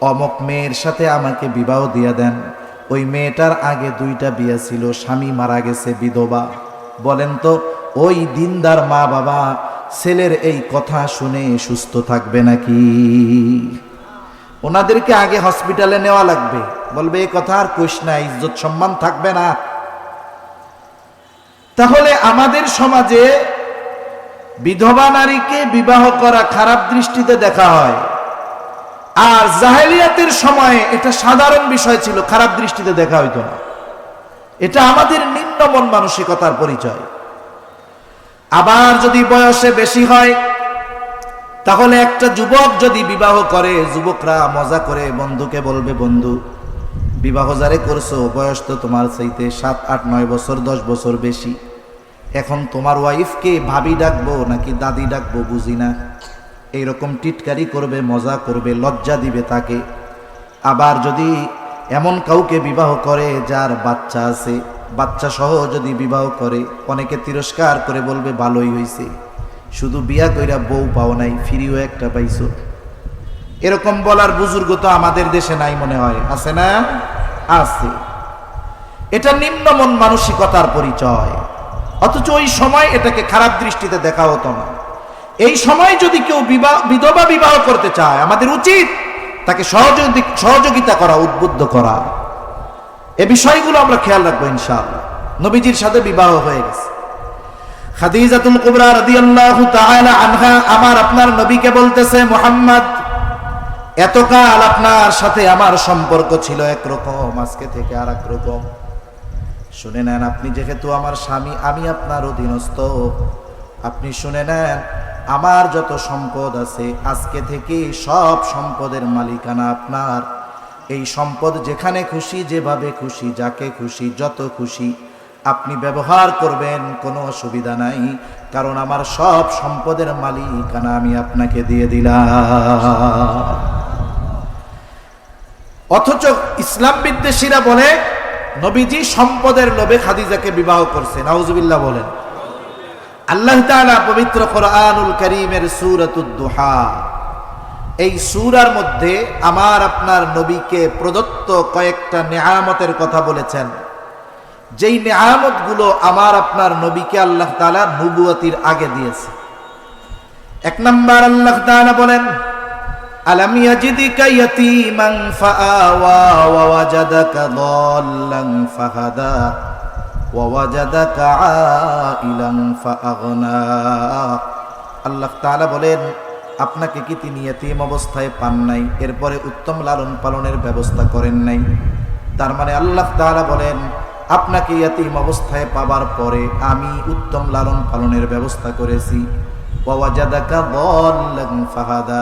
অমক মেয়ের সাথে আমাকে বিবাহ দিয়া দেন, ওই মেয়েটার আগে 2টা বিয়ে ছিল, স্বামী মারা গেছে, বিধবা, বলেন তো ওই দিনদার মা বাবা ছেলের এই কথা শুনে সুস্থ থাকবে নাকি? ওনাদেরকে আগে হসপিটালে নেওয়া লাগবে, বলবে এই কথা আর কইস না, ইজ্জত সম্মান থাকবে না। তাহলে আমাদের সমাজে বিধবা নারীকে বিবাহ করা খারাপ দৃষ্টিতে দেখা হয়, আর জাহেলিয়াতের সময়ে এটা সাধারণ বিষয় ছিল, খারাপ দৃষ্টিতে দেখা হইতো না। এটা আমাদের নিম্ন মন মানসিকতার পরিচয়। আবার যদি বয়সে বেশি হয় তাহলে একটা যুবক যদি বিবাহ করে, যুবকরা মজা করে বন্ধুকে বলবে বন্ধু বিবাহ যারে করছো বয়স তো তোমার চাইতে 7, 8, 9 বছর 10 বছর বেশি, এখন তোমার ওয়াইফকে ভাবি ডাকবো নাকি দাদি ডাকবো বুঝি না। এইরকম টিটকারি করবে, মজা করবে, লজ্জা দিবে তাকে। আবার যদি এমন কাউকে বিবাহ করে যার বাচ্চা আছে, বাচ্চা সহ যদি বিবাহ করে, অনেকে তিরস্কার করে বলবে ভালোই হয়েছে, শুধু বিয়া কইরা বউ পাও নাই, ফিরিও একটা পাইছো। এরকম বলার বুজুর্গ তো আমাদের দেশে নাই মনে হয়, আছে না? আছে। এটা নিম্নমন মানসিকতার পরিচয়। অথচ ওই সময় এটাকে খারাপ দৃষ্টিতে দেখা হতো না। এই সময় যদি কেউ বিধবা বিবাহ করতে চায়, আমাদের উচিত তাকে সহযোগিতা করা, উদ্বুদ্ধ করা। এ বিষয়গুলো আমরা খেয়াল রাখবো ইনশাআল্লাহ। নবীজির সাথে বিবাহ হয়ে গেছে। খাদিজাতুল কুবরা রাদিয়াল্লাহু তাআলা আনহা আমার আপনার নবীকে বলতেছে, মুহাম্মদ, এতকাল আপনার সাথে আমার সম্পর্ক ছিল একরকম, আজকে থেকে আর এক রকম। শুনে নেন, আপনি যেহেতু আমার স্বামী, আমি আপনার অধীনস্থ, আপনি শুনে নেন, আমার যত সম্পদ আছে আজকে থেকে সব সম্পদের মালিকানা আপনার। এই সম্পদ যেখানে খুশি, যেভাবে খুশি, যাকে খুশি, যত খুশি আপনি ব্যবহার করবেন, কোনো অসুবিধা নাই, কারণ আমার সব সম্পদের মালিকানা আমি আপনাকে দিয়ে দিলাম। অথচ ইসলাম বিদ্বেষীরা বলে নবীজি সম্পদের লোভে খাদিজাকে বিবাহ করছে। নাউজুবিল্লাহ বলেন। আল্লাহ তাআলা পবিত্র কোরআনুল কারীমের সূরাতুদ দুহা, এই সূরার মধ্যে আমার আপনার নবীকে প্রদত্ত কয়েকটা নেয়ামতের কথা বলেছেন, যেই নেয়ামতগুলো আমার আপনার নবীকে আল্লাহ তাআলা নবুয়তির আগে দিয়েছে। এক নাম্বার আল্লাহ তাআলা বলেন, আলাম ইয়াজিদিকা ইয়াতীমান ফাআওয়া ওয়া ওয়াজাদাকা দাল্লান ফাহাদা ওয়া ওয়াজাদাকা আইলান ফাআগনা। আল্লাহ তাআলা বলেন, আপনাকে কি তিনি ইয়তীম অবস্থায় পান নাই, এরপরে উত্তম লালন পালনের ব্যবস্থা করেন নাই? তার মানে আল্লাহ তাআলা বলেন, আপনাকে ইয়তীম অবস্থায় পাবার পরে আমি উত্তম লালন পালনের ব্যবস্থা করেছি। ওয়া ওয়াজাদাকা দাল্লান ফাহাদা,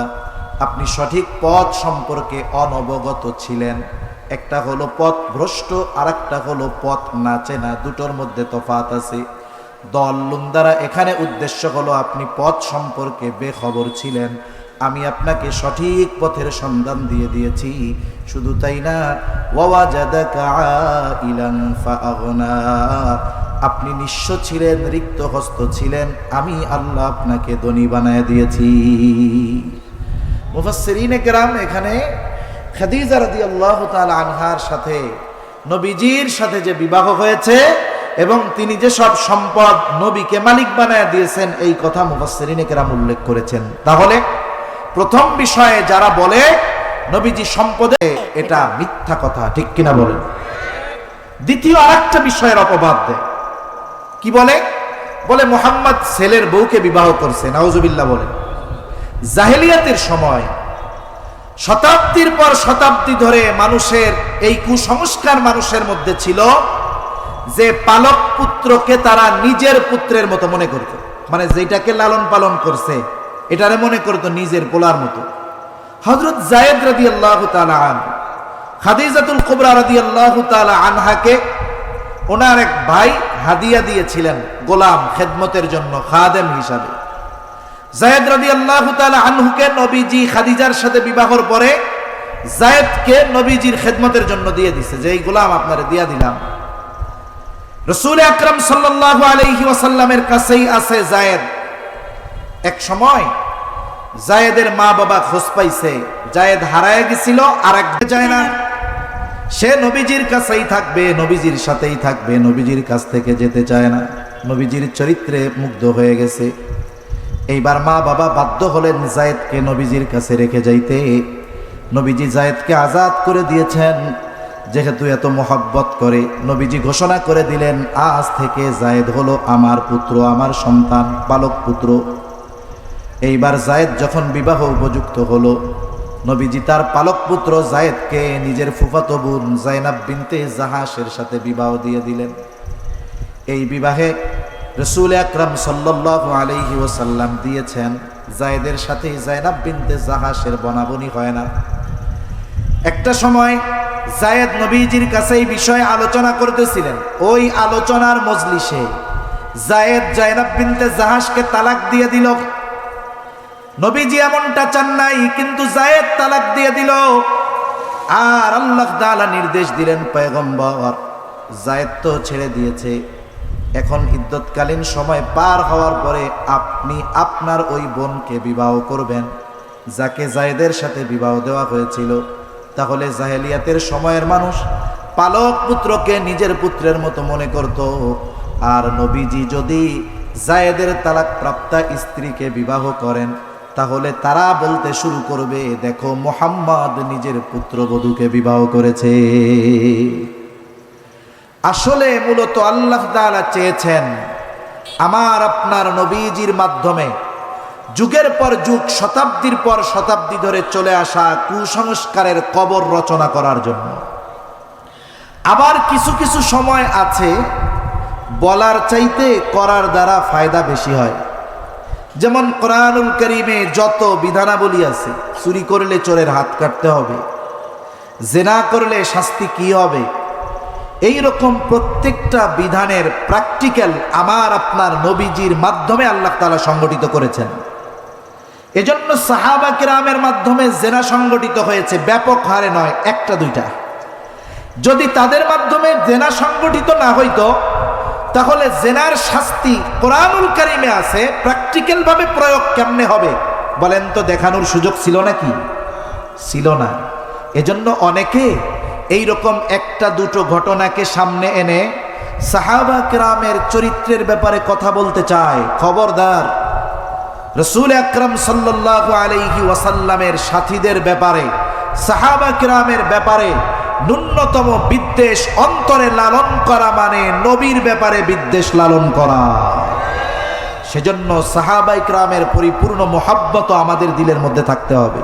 আপনি সঠিক পথ সম্পর্কে অনবগত ছিলেন। একটা হলো পথ ভ্রষ্ট, আর একটা হলো পথ না চেনা, দুটোর মধ্যে তফাৎ আছে। দল্লুন দ্বারা এখানে উদ্দেশ্য হলো আপনি পথ সম্পর্কে বেখবর ছিলেন, আমি আপনাকে সঠিক পথের সন্ধান দিয়ে দিয়েছি। শুধু তাই না, ওয়াজাদাকা আইলান ফাআগনা, আপনি নিঃস্ব ছিলেন, রিক্ত হস্ত ছিলেন, আমি আল্লাহ আপনাকে ধনী বানায় দিয়েছি। মুফাসসিরিনে কেরাম এখানে খাদিজা রাদিয়াল্লাহু তাআলা আনহার সাথে নবীজির সাথে যে বিবাহ হয়েছে এবং তিনি যে সব সম্পদ নবীকে মালিক বানায় দিয়েছেন, এই কথা মুফাসসিরিনে কেরাম উল্লেখ করেছেন। তাহলে প্রথম বিষয়ে যারা বলে নবীজি সম্পদে, এটা মিথ্যা কথা, ঠিক কিনা বলেন? দ্বিতীয় আরেকটা বিষয়ের অপবাদ দেয়। কি বলে? বলে মুহাম্মদ ছেলের বউকে বিবাহ করছে। নাউজুবিল্লাহ বলেন। জাহেলিয়াতের সময় শতাব্দীর পর শতাব্দী ধরে মানুষের এই কুসংস্কার মানুষের মধ্যে ছিল যে পালক পুত্রকে তারা নিজের পুত্রের মতো মনে করত, মানে যেটাকে লালন পালন করছে এটারে মনে করত নিজের পোলার মতো। হযরত যায়েদ রাদিয়াল্লাহু তাআলা আনহু খাদিজাতুল কুবরা রাদিয়াল্লাহু তাআলা আনহাকে ওনার এক ভাই হাদিয়া দিয়েছিলেন গোলাম খেদমতের জন্য, খাদেম হিসাবে। যায়েদ রাদিয়াল্লাহু তাআলা আনহুকে নবীজি খাদিজার সাথে বিবাহর পরে যায়েদকে নবীজির খেদমতের জন্য দিয়ে দিছে, যে এই গোলাম আপনারে দিয়া দিলাম। রাসূল আকরাম সাল্লাল্লাহু আলাইহি ওয়াসাল্লামের কাছেই আছে যায়েদ। এক সময় যায়েদের মা বাবা খোঁজ পাইছে যায়েদ হারায় গেছিল, আর এক যায় না, সে নবীজির কাছেই থাকবে, নবীজির সাথেই থাকবে, নবীজির কাছ থেকে যেতে চায় না, নবীজির চরিত্রে মুগ্ধ হয়ে গেছে। এইবার মা বাবা বাধ্য হলেন যায়েদকে নবীজির কাছে রেখে যাইতে। নবীজি যায়েদকে আজাদ করে দিয়েছেন, যেহেতু এত মহব্বত করে। নবীজি ঘোষণা করে দিলেন, আজ থেকে যায়েদ হলো আমার পুত্র, আমার সন্তান, পালক পুত্র। এইবার যায়েদ যখন বিবাহ উপযুক্ত হলো, নবীজি তার পালক পুত্র যায়েদকে নিজের ফুফাতো বোন যায়নাব বিনতে জাহাসের সাথে বিবাহ দিয়ে দিলেন। এই বিবাহে রাসূল আকরাম সাল্লাল্লাহু আলাইহি ওয়াসাল্লাম দিয়েছেন, যায়েদের সাথে যায়নাব বিনতে জাহাসের বনাবনি হয় না। একটা সময় যায়েদ নবীজির কাছে এই বিষয়ে আলোচনা করতেছিলেন। ওই আলোচনার মজলিসে যায়েদ যায়নাব বিনতে জাহাসকে তালাক দিয়ে দিল। নবীজি এমনটা চান নাই, কিন্তু যায়েদ তালাক দিয়ে দিল। আর আল্লাহ তাআলা নির্দেশ দিলেন, পয়গম্বর জায়েদ তো ছেড়ে দিয়েছে, এখন ইদ্যৎকালীন সময় পার হওয়ার পরে আপনি আপনার ওই বোনকে বিবাহ করবেন যাকে জায়েদের সাথে বিবাহ দেওয়া হয়েছিল। তাহলে জাহেলিয়াতের সময়ের মানুষ পালক পুত্রকে নিজের পুত্রের মতো মনে করত। আর নবীজি যদি জায়েদের তালাক প্রাপ্তা স্ত্রীকে বিবাহ করেন, তাহলে তারা বলতে শুরু করবে, দেখো মুহাম্মদ নিজের পুত্রবধূকে বিবাহ করেছে। আসলে মূলত আল্লাহ তাআলা চেয়েছেন আমার আপনার নবীজির মাধ্যমে যুগের পর যুগ, শতাব্দীর পর শতাব্দী ধরে চলে আসা কুসংস্কারের কবর রচনা করার জন্য। আবার কিছু কিছু সময় আছে বলার চাইতে করার দ্বারা ফায়দা বেশি হয়। যেমন কোরআনুল কারীমে যত বিধানাবলী আছে, চুরি করলে চোরের হাত কাটতে হবে, জিনা করলে শাস্তি কি হবে, এই রকম প্রত্যেকটা বিধানের প্র্যাকটিক্যাল আমার আপনার নবীজির মাধ্যমে আল্লাহ তাআলা সংগঠিত করেছেন। এজন্য সাহাবা কিরামের মাধ্যমে জিনা সংগঠিত হয়েছে, ব্যাপক হারে নয়, একটা দুইটা। যদি তাদের মাধ্যমে জিনা সংগঠিত না হইতো, তাহলে জিনার শাস্তি কোরআনুল কারীমে আছে, প্র্যাকটিক্যাল ভাবে প্রয়োগ কেমনে হবে বলেন তো? দেখানোর সুযোগ ছিল নাকি? ছিল না। এজন্য অনেকে এই রকম একটা দুটো ঘটনাকে সামনে এনে সাহাবা কিরামের চরিত্রের ব্যাপারে কথা বলতে চায়। খবরদার, রাসূল আকরাম সাল্লাল্লাহু আলাইহি ওয়াসাল্লামের সাথীদের ব্যাপারে, সাহাবা কিরামের ব্যাপারে ন্যূনতম বিদ্বেষ অন্তরে লালন করা মানে নবীর ব্যাপারে বিদ্বেষ লালন করা। সেজন্য সাহাবায়ে কিরামের পরিপূর্ণ মুহাব্বত আমাদের দিলের মধ্যে থাকতে হবে।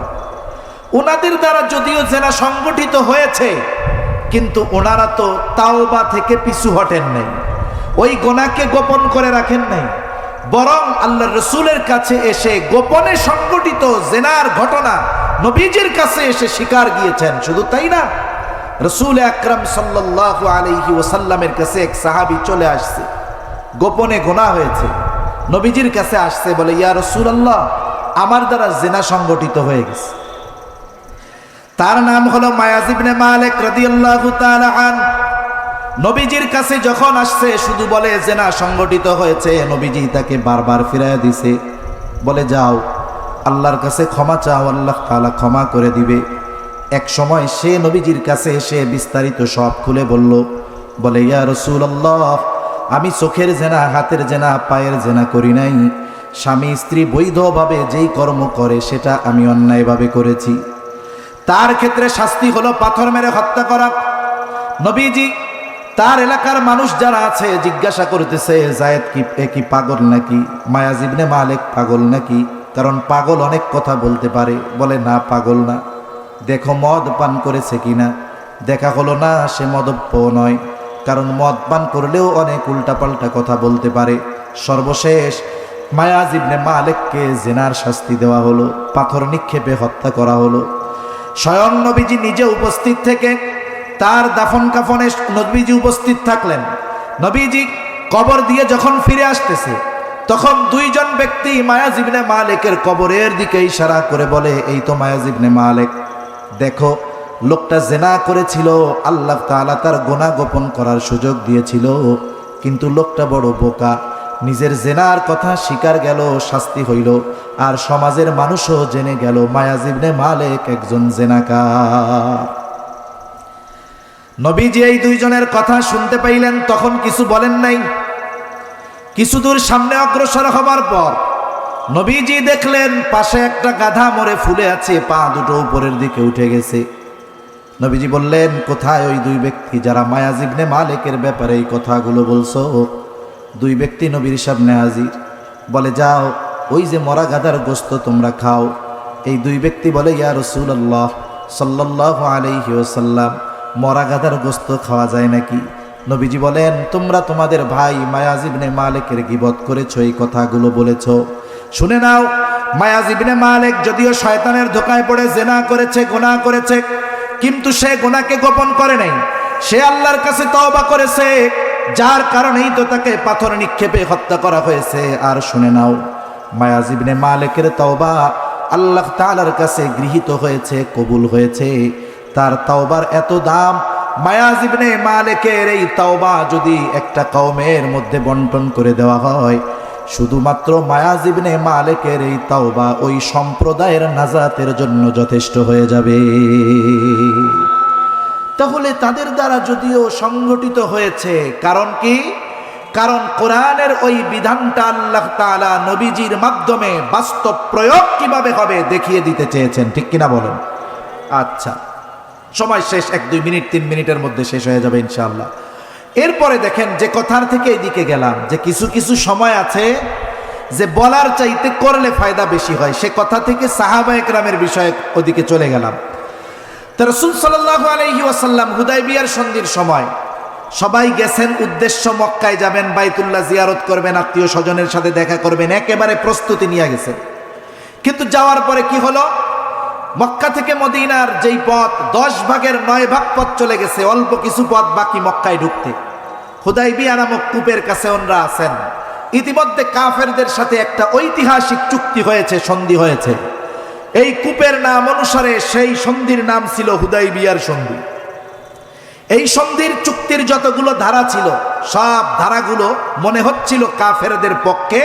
ওনাদের দ্বারা যদিও জেনা সংগঠিত হয়েছে, কিন্তু ওনারা তো তাওবা থেকে পিছু হটেন নাই, ওই গুনাহকে গোপন করে রাখেন নাই, বরং আল্লাহর রাসূলের কাছে এসে গোপনে সংগঠিত জেনার ঘটনা নবীজির কাছে এসে স্বীকার গিয়েছেন। শুধু তাই না, রাসূল আকরাম সাল্লাল্লাহু আলাইহি ওয়াসাল্লামের কাছে এক সাহাবী চলে আসছে, গোপনে গুনাহ হয়েছে, নবীজির কাছে আসছে, বলে ইয়া রাসূলুল্লাহ, আমার দ্বারা জিনা সংগঠিত হয়ে গেছে। তার নাম হলো মায়াজ ইবনে মালিক রাদিয়াল্লাহু তাআলা আন। নবীজির কাছে যখন আসছে শুধু বলে জিনা সংগঠিত হয়েছে, নবীজি তাকে বারবার ফিরাইয়া দিছে, বলে যাও আল্লাহর কাছে ক্ষমা চাও, আল্লাহ তাআলা ক্ষমা করে দিবে। এক সময় সে নবীজির কাছে এসে বিস্তারিত সব খুলে বলল, বলে ইয়া রাসূলুল্লাহ, আমি চোখের জেনা, হাতের জেনা, পায়ের জেনা করি নাই, স্বামী স্ত্রী বৈধভাবে যেই কর্ম করে সেটা আমি অন্যায়ভাবে করেছি। তার ক্ষেত্রে শাস্তি হলো পাথর মেরে হত্যা করা। নবীজি তার এলাকার মানুষ যারা আছে জিজ্ঞাসা করতেছে, জায়েদ কি পাগল নাকি, মায়াজ ইবনে মালিক পাগল নাকি? কারণ পাগল অনেক কথা বলতে পারে। বলে না, পাগল না, দেখো মদ পান করেছে কিনা। দেখা হলো না সে মদপ্য নয়, কারণ মদ পান করলেও অনেক উল্টাপাল্টা কথা বলতে পারে। সর্বশেষ মায়াজ ইবনে মালিককে জিনার শাস্তি দেওয়া হলো, পাথর নিক্ষেপে হত্যা করা হলো। স্বয়ং নবীজি নিজে উপস্থিত থেকে তার দাফন কাফনে নবীজি উপস্থিত থাকলেন। নবীজি কবর দিয়ে যখন ফিরে আসতেছে, তখন দুইজন ব্যক্তি মায়াজ ইবনে মালিকের কবরের দিকে ইশারা করে বলে, এই তো মায়াজ ইবনে মালিক, দেখো লোকটা জিনা করেছিল, আল্লাহ তাআলা তার গুনাহ গোপন করার সুযোগ দিয়েছিল, কিন্তু লোকটা বড় বোকা, নিজের জিনার কথা স্বীকার গেল, শাস্তি হইল, আর সমাজের মানুষও জেনে গেল মায়াজ ইবনে মালিক একজন জিনাকার। নবীজি এই দুইজনের কথা শুনতে পাইলেন, তখন কিছু বলেন নাই। কিছু দূর সামনে অগ্রসর হবার পর নবীজি দেখলেন পাশে একটা গাধা মরে ফুলে আছে, পা দুটো উপরের দিকে উঠে গেছে। নবীজি বললেন, কোথায় ওই দুই ব্যক্তি যারা মায়াজ ইবনে মালিকের ব্যাপারে এই কথাগুলো বলছো? দুই ব্যক্তি নবীর সামনে হাজির। বলে, যাও ওই যে মরা গাধার গোশত তোমরা খাও। এই দুই ব্যক্তি বলে, ইয়া রাসূলুল্লাহ সাল্লাল্লাহু আলাইহি ওয়াসাল্লাম, মরা গাধার গোশত খাওয়া যায় নাকি? নবীজি বলেন, তোমরা তোমাদের ভাই মায়াজ ইবনে মালিকের গীবত করেছো, এই কথাগুলো বলেছো। শুনে নাও, মায়াজ ইবনে মালিক যদিও শয়তানের ধোঁকায় পড়ে জিনা করেছে, গুনাহ করেছে, কিন্তু সে গুনাহকে গোপন করে নাই, সে আল্লাহর কাছে তওবা করেছে, যার কারণেই তো তাকে পাথর নিক্ষেপে হত্যা করা হয়েছে। আর শুনে নাও, মায়াজ ইবনে মালিকের তওবা আল্লাহ তাআলার কাছে গৃহীত হয়েছে, কবুল হয়েছে। তার তওবার এত দাম, মায়াজ ইবনে মালিকের এই তাওবা যদি একটা কওমের মধ্যে বন্টন করে দেওয়া হয়, শুধুমাত্র মায়াজ ইবনে মালিকের এই তাওবা ওই সম্প্রদায়ের নাজাতের জন্য যথেষ্ট হয়ে যাবে। তাহলে তাদের দ্বারা যদিও সংগঠিত হয়েছে, কারণ কি? কারণ কোরআনের ওই বিধানটা আল্লাহ তাআলা নবীজির মাধ্যমে বাস্তব প্রয়োগ কিভাবে হবে দেখিয়ে দিতে চেয়েছেন, ঠিক কিনা বলেন? আচ্ছা, সময় শেষ, 1-2 মিনিট 3 মিনিটের মধ্যে শেষ হয়ে যাবে ইনশাআল্লাহ। এরপরে দেখেন যে কথার থেকে এদিকে গেলাম, যে কিছু কিছু সময় আছে যে বলার চাইতে করলে ফায়দা বেশি হয়, সে কথা থেকে সাহাবায়ে কেরামের বিষয়ে ওদিকে চলে গেলাম। তো রাসূল সাল্লাল্লাহু আলাইহি ওয়াসাল্লাম হুদায়বিয়ার সন্ধির সময় সবাই গেছেন, উদ্দেশ্য মক্কায় যাবেন, বাইতুল্লাহ জিয়ারত করবেন, আত্মীয় স্বজনের সাথে দেখা করবেন, একেবারে প্রস্তুতি নিয়ে গেছেন। কিন্তু যাওয়ার পরে কি হলো? মক্কা থেকে মদিনার যেই পথ 10 ভাগের 9 ভাগ পথ চলে গেছে, অল্প কিছু পথ বাকি মক্কায় ঢুকতে। হুদায়বিয়া নামক কূপের কাছে ওনরা আছেন। ইতিমধ্যে কাফেরদের সাথে একটা ঐতিহাসিক চুক্তি হয়েছে, সন্ধি হয়েছে। এই কূপের নাম অনুসারে সেই সন্ধির নাম ছিল হুদায়বিয়ার সন্ধি। এই সন্ধির চুক্তির যতগুলো ধারা ছিল, সব ধারাগুলো মনে হচ্ছিল কাফেরদের পক্ষে,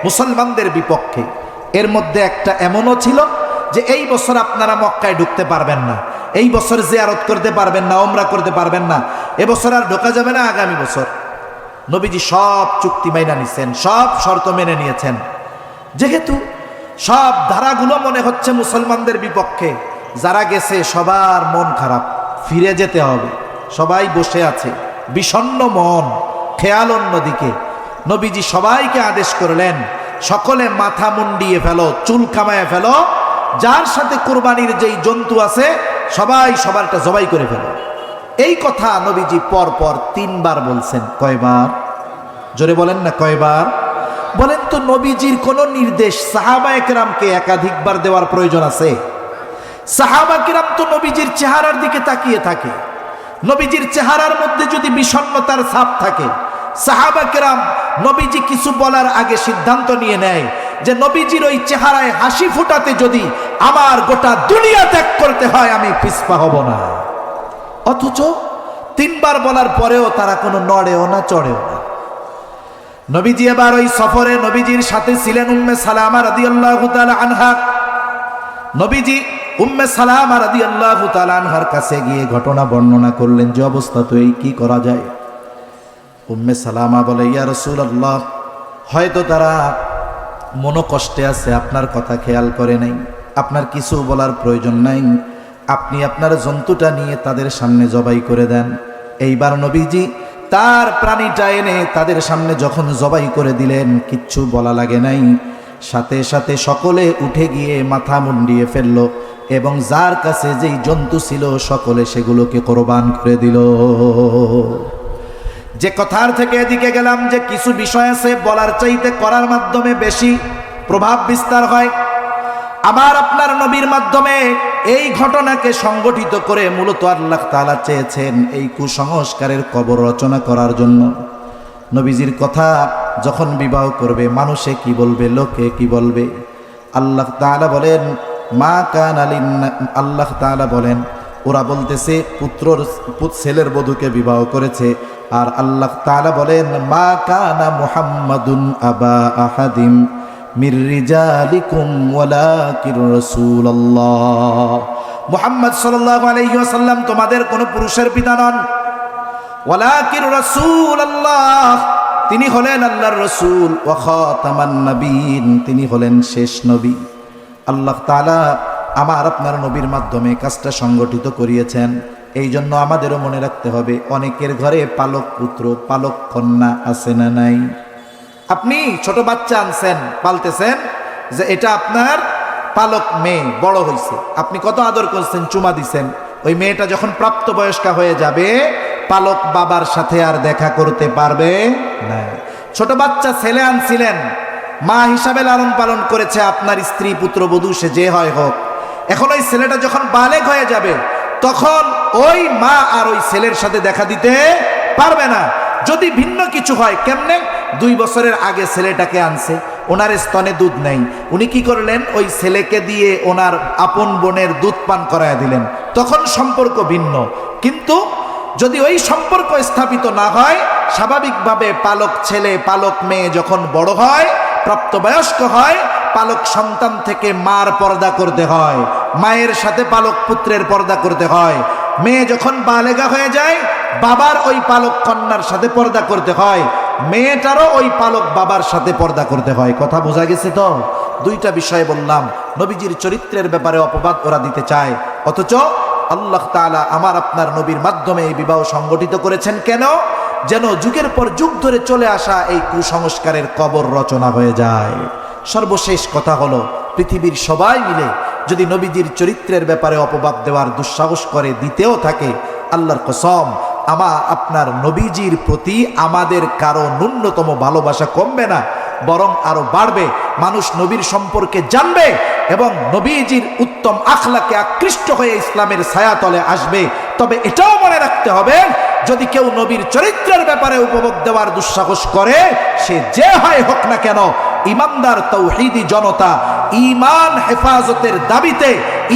মুসলমানদের বিপক্ষে। এর মধ্যে একটা এমনও ছিল যে এই বছর আপনারা মক্কায় ঢুকতে পারবেন না, এই বছর জিয়ারত করতে পারবেন না, ওমরা করতে পারবেন না, এবছর আর ঢোকা যাবে না, আগামী বছর। নবীজি সব চুক্তি মাইনা নিছেন, সব শর্ত মেনে নিয়েছেন। যেহেতু সব ধারাগুলো মনে হচ্ছে মুসলমানদের বিপক্ষে, যারা গেছে সবার মন খারাপ, ফিরে যেতে হবে, সবাই বসে আছে বিষণ্ণ মন, খেয়াল অন্যদিকে। নবীজি সবাইকে আদেশ করলেন, সকলে মাথা মুন্ডিয়ে ফেলো, চুল কামায় ফেলো, যার সাথে কুরবানির যেই জন্তু আছে সবাই সবারটা জবাই করে ফেলো। এই কথা নবীজি পর পর 3 বার বলছেন। কয়বার? জোরে বলেন না, কয়বার? বলেন তো। নবীজির কোন নির্দেশ সাহাবায়ে কেরামকে একাধিকবার দেওয়ার প্রয়োজন আছে? সাহাবা কেরাম তো নবীজির চেহারার দিকে তাকিয়ে থাকে। নবীজির চেহারার মধ্যে যদি বিষণ্ণতার ছাপ থাকে, সাহাবা কেরাম নবীজি কিছু বলার আগে সিদ্ধান্ত নিয়ে নেয় যে নবীজির ওই চেহারায় হাসি ফুটাতে যদি আমার গোটা দুনিয়া ত্যাগ করতে হয়, আমি পিছপা হব না। অথচ 3 বার বলার পরেও তারা কোনো নড়েও না, চড়েও না। নবীজি এবার ওই সফরে নবীজির সাথে ছিলেন উম্মে সালামা রাদিয়াল্লাহু তাআলা আনহা। নবীজি উম্মে সালামা রাদিয়াল্লাহু তাআলা আনহার কাছে গিয়ে ঘটনা বর্ণনা করলেন যে অবস্থা তো এই, কি করা যায়? উম্মে সালামা বলে, ইয়া রাসূলুল্লাহ, হয়তো তারা মনোকষ্টে আছে, আপনার কথা খেয়াল করে নাই, আপনার কিছু বলার প্রয়োজন নাই, আপনি আপনার জন্তুটা নিয়ে তাদের সামনে জবাই করে দেন। এইবার নবীজি তার প্রাণীটা এনে তাদের সামনে যখন জবাই করে দিলেন, কিচ্ছু বলা লাগে নাই, সাথে সাথে সকলে উঠে গিয়ে মাথা মুন্ডিয়ে ফেলল এবং যার কাছে যেই জন্তু ছিল সকলে সেগুলোকে কোরবান করে দিল। যে কথার থেকে এদিকে গেলাম যে কিছু বিষয় আছে বলার চাইতে করার মাধ্যমে বেশি প্রভাব বিস্তার হয়। আমার আপনার নবীর মাধ্যমে এই ঘটনাকে সংগঠিত করে মূলত আল্লাহ তাআলা চেয়েছেন এই কুসংস্কারের কবর রচনা করার জন্য। নবীজির কথা যখন বিবাহ করবে, মানুষে কি বলবে, লোকে কি বলবে? আল্লাহ তাআলা বলেন মা কানা আল্লাহ তাআলা বলেন, ওরা বলতেছে ছেলের বধূকে বিবাহ করেছে, আর আল্লাহ তাআলা বলেন মা কানা মুহাম্মাদুন আবা আহাদিম মির রিজালিকুম ওয়ালাকির রাসূলুল্লাহ। মুহাম্মদ সাল্লাল্লাহু আলাইহি ওয়াসাল্লাম তোমাদের কোন পুরুষের পিতা নন, ওয়ালাকির রাসূলুল্লাহ, তিনি হলেন আল্লাহর রাসূল, ওয়া খাতামান নবীন, তিনি হলেন শেষ নবী। আল্লাহ তাআলা আমার আপনার নবীর মাধ্যমে কাজটা সংগঠিত করিয়েছেন। এই জন্য আমাদেরও মনে রাখতে হবে, অনেকের ঘরে পালক পুত্র পালক কন্যা আছে না নাই? আপনি ছোট বাচ্চা আনছেন, পালতেছেন, যে এটা আপনার পালক মেয়ে, বড় হয়েছে, আপনি কত আদর করছেন, চুমা দিছেন। ওই মেয়েটা যখন প্রাপ্তবয়স্কা হয়ে যাবে, পালক বাবার সাথে আর দেখা করতে পারবে না। ছোট বাচ্চা ছেলে আনছিলেন, মা হিসাবে লালন পালন করেছে আপনার স্ত্রী, পুত্রবধূ, সে যে হয় হোক। এখন ওই ছেলেটা যখন বালেগ হয়ে যাবে, তখন ওই মা আর ওই ছেলের সাথে দেখা দিতে পারবে না। যদি ভিন্ন কিছু হয়, কেমনে? 2 বছরের আগে ছেলেটাকে আনছে, ওনার স্তনে দুধ নেই, উনি কি করলেন? ওই ছেলেকে দিয়ে ওনার আপন বোনের দুধ পান করায় দিলেন, তখন সম্পর্ক ভিন্ন। কিন্তু যদি ওই সম্পর্ক স্থাপিত না হয়, স্বাভাবিকভাবে পালক ছেলে পালক মেয়ে যখন বড় হয়, প্রাপ্তবয়স্ক হয়, পালক সন্তান থেকে মার পর্দা করতে হয়, মায়ের সাথে পালক পুত্রের পর্দা করতে হয়। মেয়ে যখন বালেগা হয়ে যায়, বাবার ওই পালক কন্যার সাথে পর্দা করতে হয়, মেয়েটারও ওই পালক বাবার সাথে পর্দা করতে হয়। কথা বোঝা গেছে তো? দুইটা বিষয় বললাম। নবীজির চরিত্রের ব্যাপারে অপবাদ ওরা দিতে চায়, অথচ আল্লাহ তাআলা আমার আপনার নবীর মাধ্যমে এই বিবাহ সংগঠিত করেছেন কেন? যেন যুগের পর যুগ ধরে চলে আসা এই কুসংস্কারের কবর রচনা হয়ে যায়। সর্বশেষ কথা হলো, পৃথিবীর সবাই মিলে যদি নবীজির চরিত্রের ব্যাপারে অপবাদ দেওয়ার দুঃসাহস করে, দিতেও থাকে, আল্লাহর কসম আপনার নবীজির প্রতি আমাদের কারো ন্যূনতম ভালোবাসা কমবে না, বরং আরো বাড়বে। মানুষ নবীর সম্পর্কে জানবে এবং নবীজির উত্তম আখলাকে আকৃষ্ট হয়ে ইসলামের ছায়াতলে আসবে। তবে এটাও মনে রাখতে হবে, যদি কেউ নবীর চরিত্রের ব্যাপারে উপভোগ দেওয়ার দুঃসাহস করে, সে যে হয় হোক না কেন, ইমানদার তাওহীদি জনতা ঈমান হেফাজতের দাবিতে,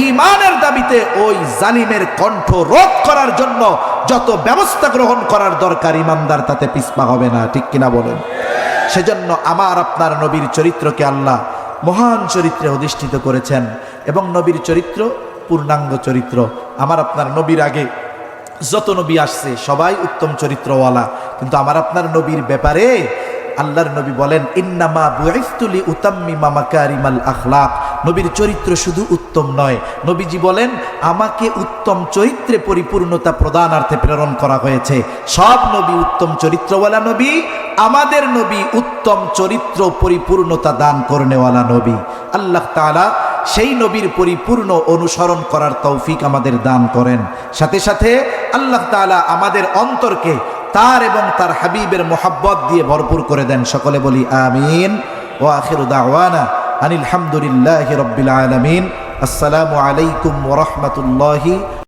ঈমানের দাবিতে ওই জালিমের কণ্ঠ রোধ করার জন্য যত ব্যবস্থা গ্রহণ করার দরকার, ঈমানদার তাতে পিছপা হবে না। ঠিক কিনা বলেন? সেজন্য আমার আপনার নবীর চরিত্রকে আল্লাহ মহান চরিত্রে অধিষ্ঠিত করেছেন এবং নবীর চরিত্র পূর্ণাঙ্গ চরিত্র। আমার আপনার নবীর আগে যত নবী আসছে সবাই উত্তম চরিত্রওয়ালা, কিন্তু আমার আপনার নবীর ব্যাপারে আল্লাহর নবী বলেন, ইন্নামা বুইসতু লিউতাম্মিমা মাকারিমাল আখলাক। নবীর চরিত্র শুধু উত্তম নয়, নবীজি বলেন আমাকে উত্তম চরিত্রে পরিপূর্ণতা প্রদানার্থে প্রেরণ করা হয়েছে। সব নবী উত্তম চরিত্রওয়ালা নবী, আমাদের নবী উত্তম চরিত্র পরিপূর্ণতা দান করনেওয়ালা নবী। আল্লাহ তাআলা সেই নবীর পরিপূর্ণ অনুসরণ করার তৌফিক আমাদের দান করেন। সাথে সাথে আল্লাহ তাআলা আমাদের অন্তরকে তার এবং তার হাবিবের মোহাব্বত দিয়ে ভরপুর করে দেন। সকলে বলি আমিন। ওয়া আখিরু দাওয়ানা আনিল হামদুলিল্লাহি রাব্বিল আলামিন। আসসালামু আলাইকুম ওয়া রাহমাতুল্লাহি